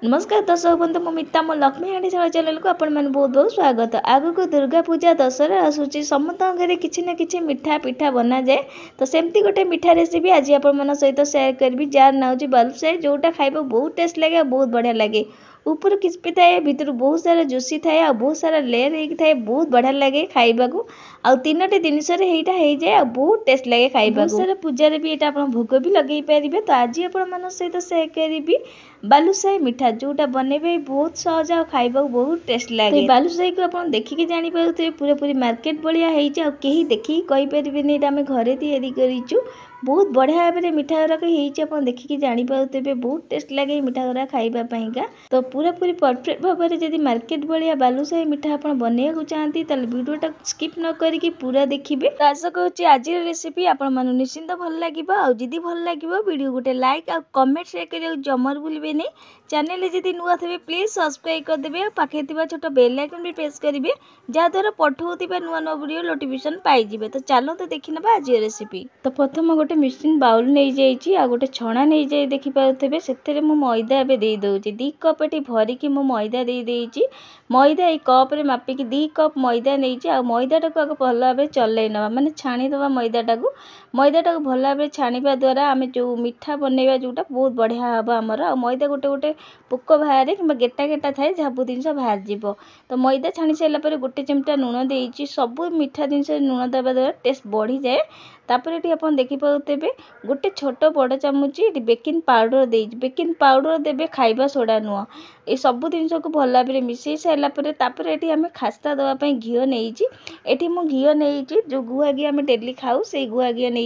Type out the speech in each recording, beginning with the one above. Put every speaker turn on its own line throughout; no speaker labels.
नमस्कार दर्शक बंधु मो मिता मो लक्ष्मी हांडीशाला चैनल को आपण मैंने बहुत बहुत स्वागत। आगु को दुर्गा पूजा दशहरा आसूची समस्त घरे किसी ना किसी मिठा पिठा बना जाए। तो सेमती गोटे मिठा रेसिपी आज आपण सहित सेयार करी जार ना हूँ बालुशाही, जोटा खाइबा बहुत टेस्ट लगे और बहुत बढ़िया लगे। ऊपर क्रिस्पी थाए, भितर बहुत सारा जुसी थाए और बहुत सारा लेयर होती थाए, बहुत बढ़िया लगे खाइबा को। आ तीनोटी जिनस हो जाए और बहुत टेस्ट लगे खाइबा। बहुत सारा पूजा भी ये भोग भी लगे पारे। तो आज आपण सहित सेयार करी बालुशाही मिठा, जोटा बनइबे बहुत सहज और खाइबा बहुत टेस्ट लगे। बालुशाही को आप देखिए जानीपे पूरा पूरी मार्केट भाया होई देखिए कहीपरेनि आम घरे तैयारी करूँ। बहुत बढ़िया भाव में मिठा गुराक आप देखिए जानीपे बहुत टेस्ट लगे मिठा गुरा खाइबापा। तो पूरा पूरी परफेक्ट भाव में जब मार्केट भाया बालुशाही मिठा आप बनवाक चाहती वीडियोटा स्किप न करके पूरा देखिए। तो आशा करुँच आज रेसिपी आपण निश्चिंत भल लगे। जदि भल लगे वीडियो गोटे लाइक और कमेंट शेयर कर जमर भूलें नहीं। चैनल जदि नुआ थे प्लीज सब्सक्राइब करदे और पाखे छोट बेल आइकन भी प्रेस करेंगे, जहाद्वारा पठाऊा नुआ नुआ वीडियो नोटिफिकेशन पाइबे। तो चलो तो देखी ना आज रेसिपी। तो प्रथम गोटे मिक्सिंग बाउल नहीं जाइए आ गोटे छणा नहीं जाए देखिपे से मैदा एवं दे दूसरी 2 कप ये भरिकी मु मैदा दे देइछि। मैदा ये कप रे मापिकी 2 कप मैदा नहीं आ मैदाटा को आगे भल भाव चलै ना माने छाणीदवा मैदाटा को भल भाव छाणीवा द्वारा आम जो मिठा बनइबा जोटा बहुत बढ़िया हम आमर। आ मैदा गोटे गोटे पोक बाहर कि गेटा गेटा थाए सब जिन बाहर जीव। तो मैदा छाणी सारापर गोटे चिमटा लुण देइछि। सब मिठा जिनस लुण देवा द्वारा टेस्ट बढ़ी जाए। तापर ये आप देखिपे गोटे छोट बड़ चामच बेकिंग पाउडर दे। बेकिंग पाउडर देवे खाइबा सोडा नुह। ये सब जिन को भल भाव में मिसई सारापर ये आम खास्ता देवाई घी नहीं। ये मु घी नहीं जो गुआ घी आम डेली खाऊ से गुआ घी नहीं।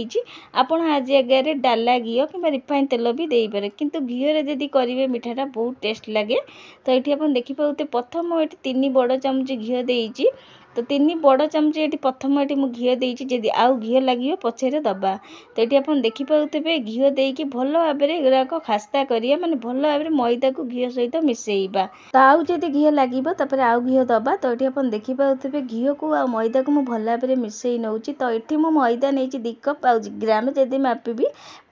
आपड़ आज जगह डाला घी कि रिफाइन तेल भी देपारे, किंतु घी जदि करेंगे मिठाटा बहुत टेस्ट लगे। तो ये आप देखिपे प्रथम ये 3 बड़ चामच घी देइछि। तो 3 बड़ चामच ये प्रथम ये घी देइछि। जदि आउ घी लगे पछरे दबा। तो ये आप देखिपे घी देकी भल भाव में गुराक खास्ता करिया माने भल भाव में मैदा को घी सहित मिसेइबा। तो आउ जदि घी लगे आउ घी दबा। तो ये आप देखिपे घी को आ मैदा को भल भाव में मिसई नौची। तो ये मु मैदा नहीं 2 कप आ ग्राम जदि मापिबी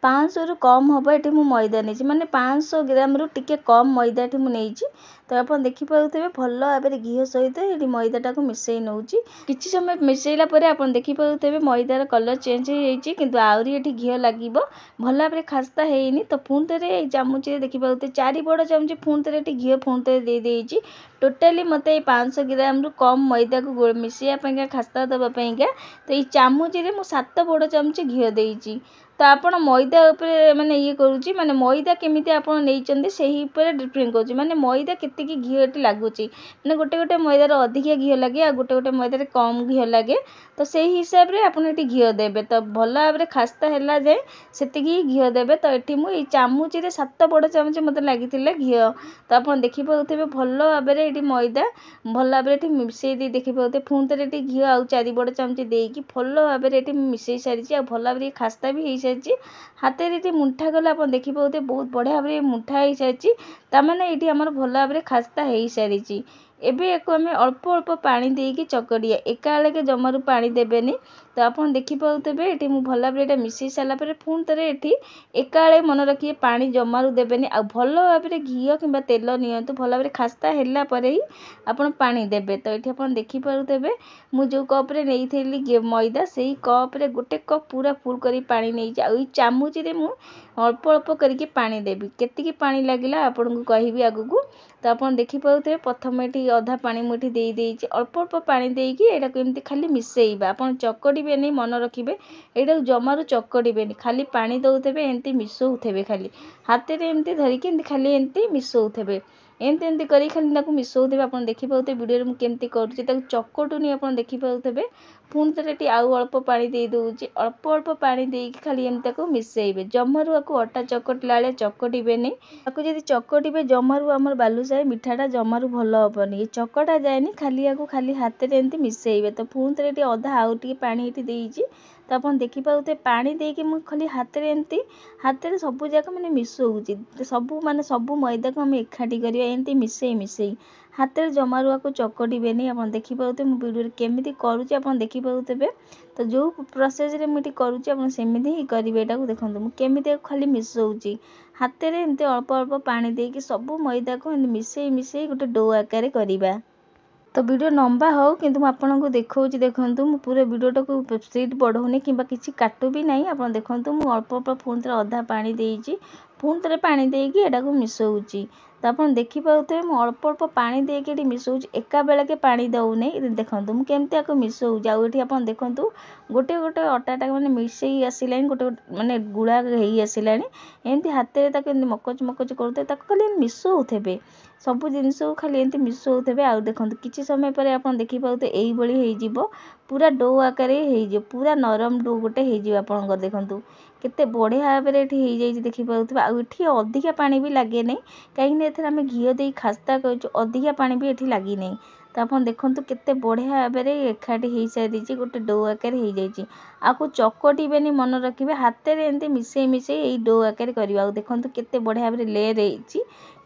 500 रु कम हम ये मैदा नहीं माने 500 ग्राम रु टिके कम मैदा मुझे। तो आप देखिपे भल भाव में घी सहित ये मैदाटा को मिसई नौची। किछि समय मिसैला परे आप देखिपे मैदार कलर चेंज हो किंतु आउरी ये घी लगे भल भाव में खास्ता हैनी। तो पुणी थे चामच देखिपे 4 बड़ चामच पुणी थे घी पुणी थे दे देइछि। टोटाली मत 500 ग्राम रु कम मैदा को मिसैया खास्ता दवापाई। तो ये चामच 7 बड़ चामच घी देइछि। तो आपण मैदा उपरे माने ये करूची माने मैदा केमिति आपण नैचंदी सेही उपरे डिपेंड करूची। माने मैदा केतिकी घी एटी लागुची माने गोटे गोटे मैदार अधिक घी लगे आ गोटे गोटे मैदार कम घी लगे। तो सेही हिसाब रे आपण एटी घी देबे। तो भल भाव में खास्ता हैला जाए सेतिकी घी देबे। तो एटी मु ए चामच 7 बड़ चामच मते लागितिले घी। तो आपण देखिपे भल भाव में एटी मैदा भल भाव में एटी मिसई दे देखिपे पुणी थे एटी घी आ 4 बड़ चामच देकी भल भाव में एटी मिसई सारी आ भल भाव में खास्ता भी हाथ में मुंठा गला आप देखिपे बहुत बढ़िया भाव में मुंठा हो सारी। ताने ये आम भल भाव में खास्ता हो सारी। एबे एक आम अल्प अल्प पानी देकी चकड़िया एकाबेले जमारू पानी देवेनि। तो आप देखिपे ये भल भाव में मिसई सारापर पुणी थे ये एकाबेले मन रखिए पानी जमारू देवेनि। आ भल भाव में घी कि तेल नियंतु भल भाव में खास्ता है ही आप पानी देवे। तो ये आप देखिपे मु जो कप्रे नहीं मैदा से ही कप्रे गोटे कप पूरा फुल कर पानी नहीं चामच मु अल्प अल्प करके पानी देवी। केतिकी पानी लगिला आपन को कहबी आगु। तो आप देखिपे प्रथम ये अधा पानी मुठी दे देइछि। अल्प अल्प पानी देकी एटा को एमती खाली मिसेइबा। आपन चकड़ीबे नहीं मन रखिबे एटा जमारू चकड़ीबे नहीं खाली पानी दउथेबे एमती मिसौथेबे खाली हाथ में एमती धरिकी एमती खाली एमती मिसौथेबे एमती एमती करी खाली मिसौथेबे। आप देखिपे वीडियो में केमती करूची चकटुनी आप देखिपे पुणी थे आउ अल्प पानी दे दूची। अल्प अल्प पानी देकी खाली एमती मिसेइबे जमारू आपको अटा चकटला बेले चकटिबे नहीं। आपको जब चकटिबे जमारू आमर बालुशाही मिठाटा जमारू भल हेनी। ये चकटा जाएनि खाली आपको खाली हाथ में एमती मिसेइबे। तो पुणी थे अधा आउ टे पानी ये देइछि। तो आप देखिपे पानी देकी मुझे खाली हाथ में एमती हाथ में सबू जाक मैंने मिसौची सबू माने सबू मैदा को आम एकाठी करिया एमती मिसई मिसई हाथ जमारू आपको चकटिबेनी। आप देखिपे मो वीडियो केमी करुँचे आप देखिपे। तो जो प्रोसेस रे मुझे करुँचे आप सेमती ही करेंगे। यहाँ देखो मुझे खाली मिसौची हाथ में एमती अल्प अल्प पानी देकी सब मैदा को मिसई मिसई गोटे डो आकार करवा। तो वीडियो लंबा हो किंतु आपको देखा देखूँ मु पूरा वीडियोटा को स्पीड बढ़ाऊनी कि किसी काटू भी ना। आप देखूँ मुझे अल्प अल्प पुणी थे अधा पानी देती पुणी थे पानी देकी यहाँ मिसौची। तो आप देखिपे मुझे अल्प अल्प पानी देकी मिसौची एका बेला के पानी दौनी। देखो मुझे केमती आपको मिसौची आठ आप देखूँ गोटे गोटे अटाटा मैंने मिसई आसला गोटे मानने गुड़ा हो आसला एमती हाथ में मकच मकच करते खाली मिसौथे सब जिनस को खाली एमती मिसौथे। आ देखो किसी समय पर आप देखिपे यही पूरा डो आकार हो पूरा नरम डो गोटे हो देखूँ केते बढ़िया भाव में देखिपे। आठी अधिका पानी भी लगे नहीं कहीं आम घी दे खास्ता कर अधिका पानी भी ये लगी नहीं। तो आप देखो केते बढ़िया भाव में एकाठी हो सारी गोटे डो आकार हो जाए। आपको चकटिबेनी मन रखिए हाथ में एमती मिसई मिसई यही डो आकार करवा। देखो केते बढ़िया भाव में लेयर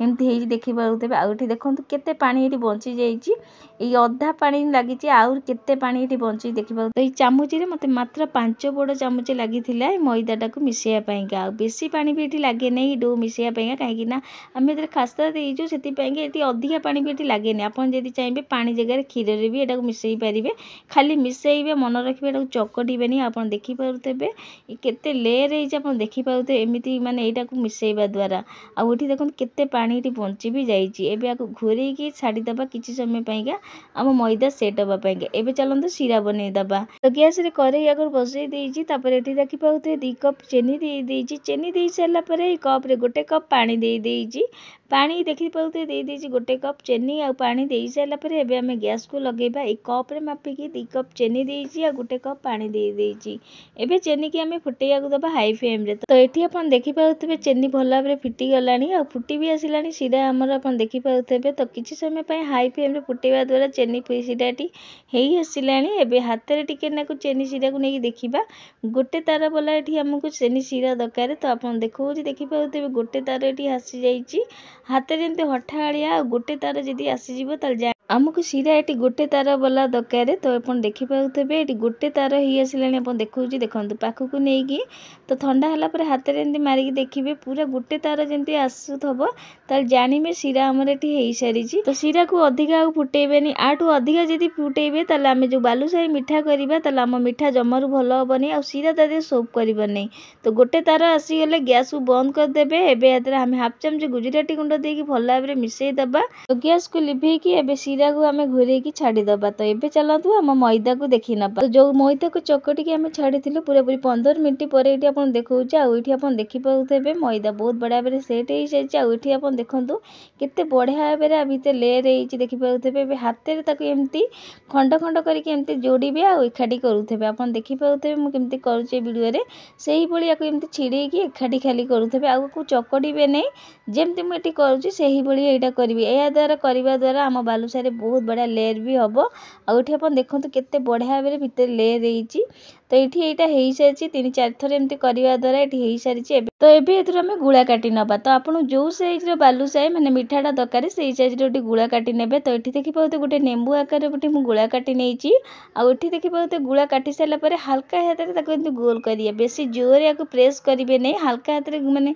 होती देखिपे। आउठी देखो केते पानी ये बची जाइए अधा पानी लगी आउर केते पानी ये बची देखिपे। तो ये चामच मत मात्र 5 बड़ चामच लगी मैदाटा को मिसैयापाई बेसी पानी भी ये लगे नहीं डो मिसैयापाई कहीं आम ये खास्ता देचु से अधिका पानी भी ये लगे नहीं। आप चाहिए पानी जगह क्षीर भी यहाँ मिसई पारे खाली मिसैबे मन रखिए यहाँ चकटिबेनी। आप देखिपे केते लेयर हो देखिपे एमती माने यहाँ मिसैबा द्वारा आठ देखो केते पानी ये बची भी जाइए। घोरैकी छाड़ीदबा किसी समय पाइका आम मैदा सेट हाँपाई। एवं चलते सीरा बनईदबा। तो गैस रे कड़े आगर बसई देती ये देखिपे 2 कप चीनी दे चीनी दे सारापर कप रे गोटे कप पानी दे पानी देखिपे दे गोटे कप चीनी आ पानी दे सारापर आम गैस को लगेगा। एक कप रे मापिकी 2 कप चीनी दे गोटे कप पानी दे चीनी की आम फुटेया दबा हाई फ्लेम रे। तो ये आप देखिपे चीनी भल भाव में फिटीगला आ फुटी भी आसला सीरा आमर आप देखिपे। तो किसी समय हाई फ्लेम रे फुटेवा द्वारा चीनी सीराटी हो आसला। हाथ में टिके ना चीनी सीरा को लेकिन देखा गोटे तार वाला ये आमको चीनी सीरा दरकार। तो आप देखो देखिपे गोटे तार ये आसी जाइए हाथ में एमती हठाड़िया गोटे तार जदि आसीज आमको सीरा ये गोटे तार वाला दरकार। तो आप देखिपे ये गोटे तार ही आसला आप देखो देखो पाखक नहीं तो ठंडा है हाथ में एमती मारिकी देखिए पूरा गोटे तार जमी आसुब ताल जानवे सीरा आमर ये सारी। तो सीरा को अधिका फुटेबेनी आठू अधिका जदि फुटेबे आम जो बालुशाही मिठा करवा आम मिठा जमारू भल हेनी आ सीरा तादे सोप कर। तो गोटे तार आसीगले गैस को बंद करदे। एवं आम हाफ चामच गुजराती गुंड देकी भल भाव में मिसईदबा। तो गैस को लिभेकी एवं सीरा को आम घोरैकी छाड़ीदबा। तो ये चलतु आम मैदा को देखी नबा। तो जो मैदा को चकटिकी आम छाड़ी पूरा पूरी 15 मिनट पर ये आप देखा ये आप देखिपे मैदा बहुत बढ़िया भाव में सेट हो सारी। ये आप देखो केते बढ़िया भाव में भितर लेयर हो देखिपे हाथ में एमती खंड खंड करके जोड़े आखाठी करुवे। आप देखिपे मुझे करुचे वीडियो से ही छिड़ेकी एकाठी खाली करुवे आपको चकटिबे नहीं जमती मुझे करुँची से यहाँ करी। या द्वारा करने द्वारा आम बालुशाही बहुत बढ़िया लेयर भी हम आठ आप देखो केते बढ़िया भाव में भितर लेयर हो। तो ये यहाँ हो सारी 3-4 थर एमती करने द्वारा ये हो सारी। तो ये आम गुड़ा काटी नवा। तो आप जो सैज्र बालुशाही मैंने मिठाटा दरकार से सैज्रे गोटे गुड़ा काटी ने। तो ये देखिए गोटे नेंबू आकार गोटे मुझे गुड़ा काटी नहीं आठी देखिए गुड़ा काटी सारापर हल्का हाथ में गोल करिए बेसी जोर या प्रेस करेंगे नहीं हल्का हाथ में मानने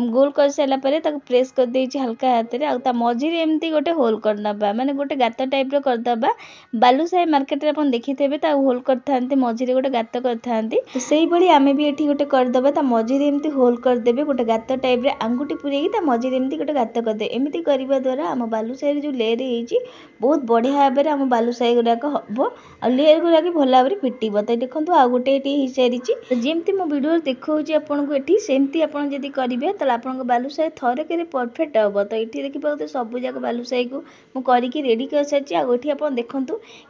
गोल कर सारापर प्रेस कर देती हल्का हाथ में आ मझे एमती गोटे होल करना माने गोटे गात टाइप करदबा। बालुशाही मार्केट में देखिथे होल करते मझे गोटे गात करते। तो से आम भी ये गोटे करदबा मझे एमती होल करदे गोटे गात टाइप आंगुठी पूरेगी मझे एमती गोटे गात करदे। एमती करने द्वारा आम बालुशाही जो लेयर हो बहुत बढ़िया भाव में आम बालुशाही गुड़ाक हम आ लेयर गुड़ाक भल भाव में फिटब। तो देखो आ गोटे ये हो सारी। जमती मो वीडियो देखा आपको ये सेमती आपड़ी करेंगे तो आप बालुशाही थरक परफेक्ट हम। तो ये देखिए सब जाक बालुशाही को मुझे रेडी कर सारी। आठी आप देखूँ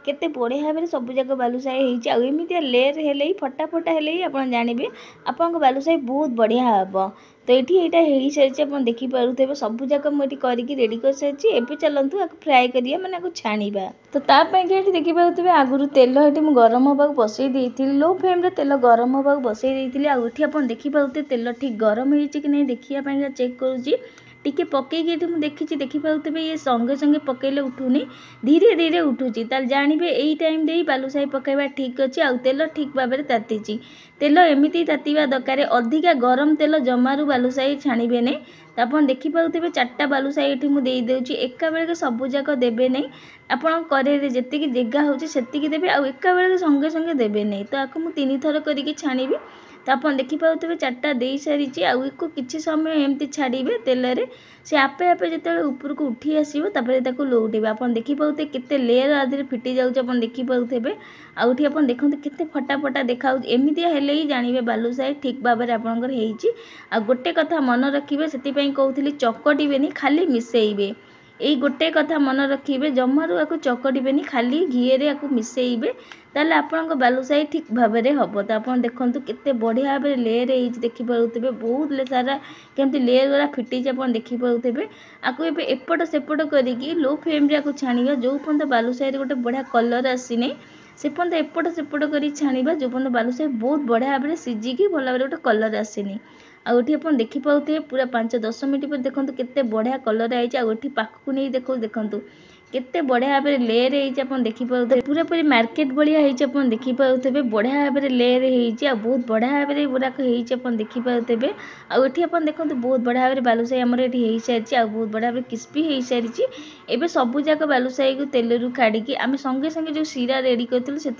केते बढ़िया भाव में सब जाक बालुशाही होमती लेयर है फटा फटा है आप जानवे आपन बालुशाही बहुत बढ़िया हम। तो ये हो सारी आप देखिपे सब जाक मुझे करके रेडी कर सारी। एवं चलतु आपको फ्राए करिए मैंने छाणीबा। तो तापाई ये देखिपे आगुरी तेल ये मुझे गरम होगा बसई देती लो फ्लेम रे तेल गरम होगा बसई देती। आठी आप देखिपे तेल ठीक गरम हो कि नहीं देखिए चेक करुँची टिके पकईकि ये मुझे देखी देखिपे ये संगे संगे पकईले उठुनी धीरे धीरे उठुची ताल जानवे यही टाइम दे बालुशाही पकईवा ठीक अच्छे आउ तेल ठीक भाव में ताती तेल एमती तातीवा दरकार अधिका गरम तेल जमारू बालुशाही छाणवे नहीं तो आप देखिपे 4टा बालुशाही ये मुझे एका बेलके सबूक देवे नहीं आपण कड़े जी जगह होती देवे आउ एका बेलके संगे संगे देवे नहीं तो आपको मुझे 3 थर करके छाणी तो आप देखिपे 4टा दे सारी आउ किसी समय एमती छाड़े तेल से आपे आपे जो ऊपर को उठी आसो लौटे आप देखिपे केते लेयर आधे फिटी जाऊँ देखिपे आउठी आप देखते केते फटा फटा देखा एमती हेले ही जानवे बालुशाही ठीक भाव में आपंकर होती आ गोटे कथा मन रखिए से कहूली चकटिबेनी खाली मिसेइबे यही गोटे कथा मन रखिए जमारू आपको चकटिबेनी खाली घीरे आपको मिसेइबे ताले आपन बालुशाही ठीक भाव में हम तो आप देखूँ केते बढ़िया भाव में लेयर देखिपे बहुत सारा केमती लेयर गुरा फिटी आप देखिपे आपको एपट सेपट करी लो फ्लेम रे छाणा जो पर्यंत बालुशाही गोटे बढ़िया कलर आसी से पर्यंत एपट सेपट कर छाणा जो पर्यंत बालुशाही बहुत बढ़िया भाव में सिझिकी भल भाव गोटे कलर आसनी आउठी आप देखिपे पूरा 5-10 मिनट पर देखो केते बढ़िया कलर आई पाखक नहीं देखो केते बढ़िया भाव में लेयर देखिपे पूरा पूरी मार्केट भाया देखिपे बढ़िया भाव में लेयर हो बहुत बढ़िया भाव में गुराक देखिपे आठी आप देखो बहुत बढ़िया भाव में बालुशाही आमर ये सारी आ बहुत बढ़िया भाव में क्रिस्पी हो सारी एवं सबूक बालुशाही को तेल रू काढ़ी आम संगे संगे जो सीरा रेडी करूँ से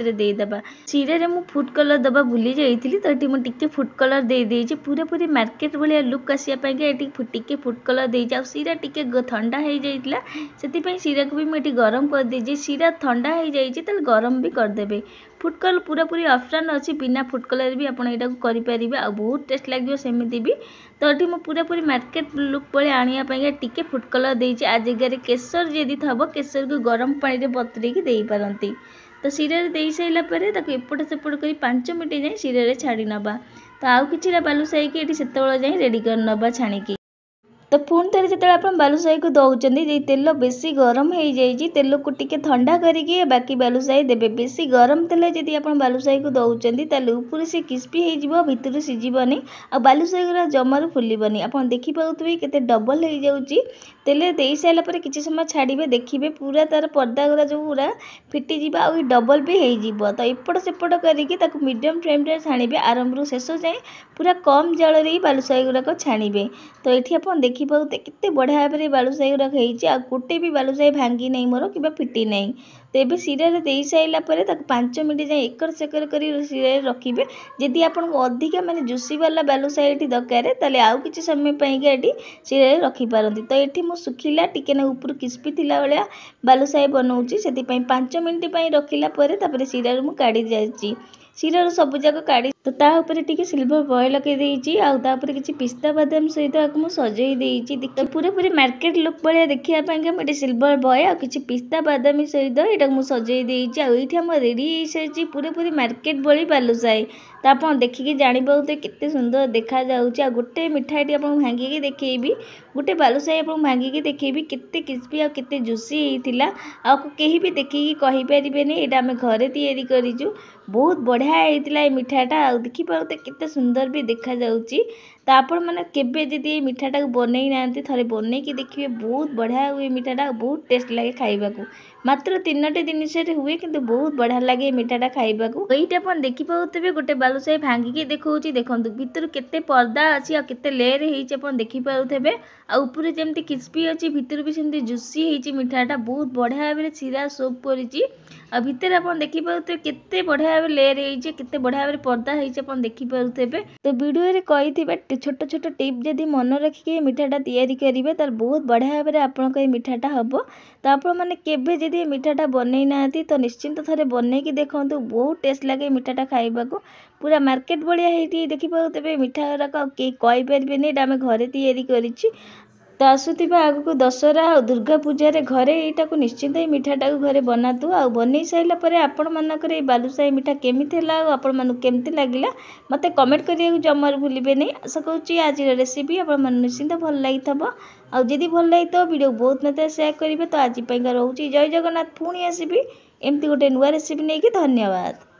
सीरे मुझे फूड कलर दबा भूली जाइए तो ये मुझे फूड कलर दे पूरा पूरी मार्केट भाया लुक आसापी टिके फूड कलर दे सीरा टिके ठंडा हो जाता से सीरा को भी मुझे गरम कर दीजिए सीरा ठंडा हो जाए गरम भी करदे फूड कलर पूरा पूरी ऑप्शन अच्छी बिना फूड कलर भी आपड़ यहाँ करेंगे आ बहुत टेस्ट लगे सेमती भी तो ये मुझे पूरा पूरी मार्केट लुक पड़े आने टिके फूड कलर देती आ जगह केसर जदि थब केसर को गरम पानी में बतुरेकी दे पारती तो सीरा दे सारापर एपट सेपट कर 5 मिनट जाए सीरा छाड़ी नवा तो आउ कि बालुशाही की से जाए रेडी कर नवा छाणिकी तो पुणी थे जो आप बालुशाही को दौरान तेल बेसी गरम हो जाए तेल को टिके ठंडा करके बाकी बालुशाही देवे बेसी गरम तेल जब आप बालुशाही को दौरान ऊपर से क्रिस्पी हो भितर सिझबनी आ बालुशाही गुरा जमारू फुलबनी आप देखिपे केते डबल हो जाऊँगी तेल दे सारापर किसी समय छाड़े देखिए पूरा तार पर्दा गुरा जो पूरा फिटिज आ डबल भी हो तो एपट सेपट करके मीडियम फ्लेम रे छाणिबे आरंभ रू शेष जाए पूरा कम जल रे बालुशाही गुराक छाणिबे तो ये आप देखिपे केते बढ़िया भाव में बालुशाही गुराक हो गोटे भी बालुशाही भांगी नहीं मोर कि फिटी नहीं तो ये सीरा दे सारापर 5 मिनट जाए एकर सेकर कर सीरा रखिए जदि आपको अधिका माने जुसी वाला बालुशाही दरकार ताले आउ किसी समय ये सीरा रखिपारती तो ये मो सुखिला टिके ना ऊपर क्रिस्पी थिला भाया बालुशाही बनाऊँगी से 5 मिनट रखिला सीरा मु काढ़ी जाइए सीरा सबूक काढ़ी तो तापर टी सिल्वर बॉय लगे आउपर किसी पिस्ता बादाम सहित मुझे सजई देती पूरा पूरी मार्केट लुक भाया देखापी मुझे सिल्वर बॉय आ कि पिस्ता बादामी सहित यहाँ मुझे सजई देती आम रेडी हो सारी पूरा पूरी मार्केट भली बालुशाही तो आप देखिए जापारे केते सुंदर देखा जाऊँगी आ गोटे मिठाई आपको भांगिकी देखी गोटे बालुशाही आपको भांगिकी देखी केते क्रिस्पी आ केते जुसी होता आपको कहीं भी देखिकी कहींपारे यहाँ आम घरे तैयारी करूँ बहुत बढ़िया होता है मिठाटा देखिपे केते सुंदर भी देखा जाऊँगी तो आपण मैंने केबे जदि मिठाटा को बनई ना थे बनईकी देखिए बहुत बढ़िया हुए मिठाटा बहुत टेस्ट लगे खाइबाकू मात्र 3टे जिनिस हुए कि बहुत बढ़िया लगे मिठाटा खाइबाकू यही आप देखिपे गोटे बालुशाही भांगिकी देखा देखो भितर केते पर्दा अच्छी आते लेयर हो देखिपे आ ऊपर जमी क्रिस्पी अच्छी भितर भी सेमती जुसी होती मिठाटा बहुत बढ़िया भाव में सीरा सोप करी आ भितर आप देखिपे केते बढ़िया भाव लेयर होते बढ़िया भाव पर्दा हो देखिपे तो वीडियो कही छोट छोट टिप जदि मन रखिए मिठाटा तैयारी करेंगे तो बहुत बढ़िया भाव में आपंक मिठाटा हम तो आपण मैंने केबे जदि मिठाटा बनई ना तो निश्चिंत थे बनईकी देखो बहुत टेस्ट लगे मिठाटा खाइबाकू पूरा मार्केट भाया होती देखिपे मिठा गुराक कहींपारे आम घरे तैयारी करी तो आसुवा आगक दशहरा और दुर्गा पूजार घरे यहाँ को निश्चिंत ही मिठाटा को घरे बनातु आ बन सारापर आपण मानकर बालुशाही मिठा केमी आपण मानक केमती लगिला मत कमेंट करिया जमार भूलिबे नहीं आशा करुँची आज रेसिपी आपण निश्चिंत भल लगी आदि भल लगी तो वीडियो बहुत मत सेयार करेंगे तो आज रोचे जय जगन्नाथ पुणी आसबि एमती गोटे नुआ रेसिपी नहीं कि धन्यवाद।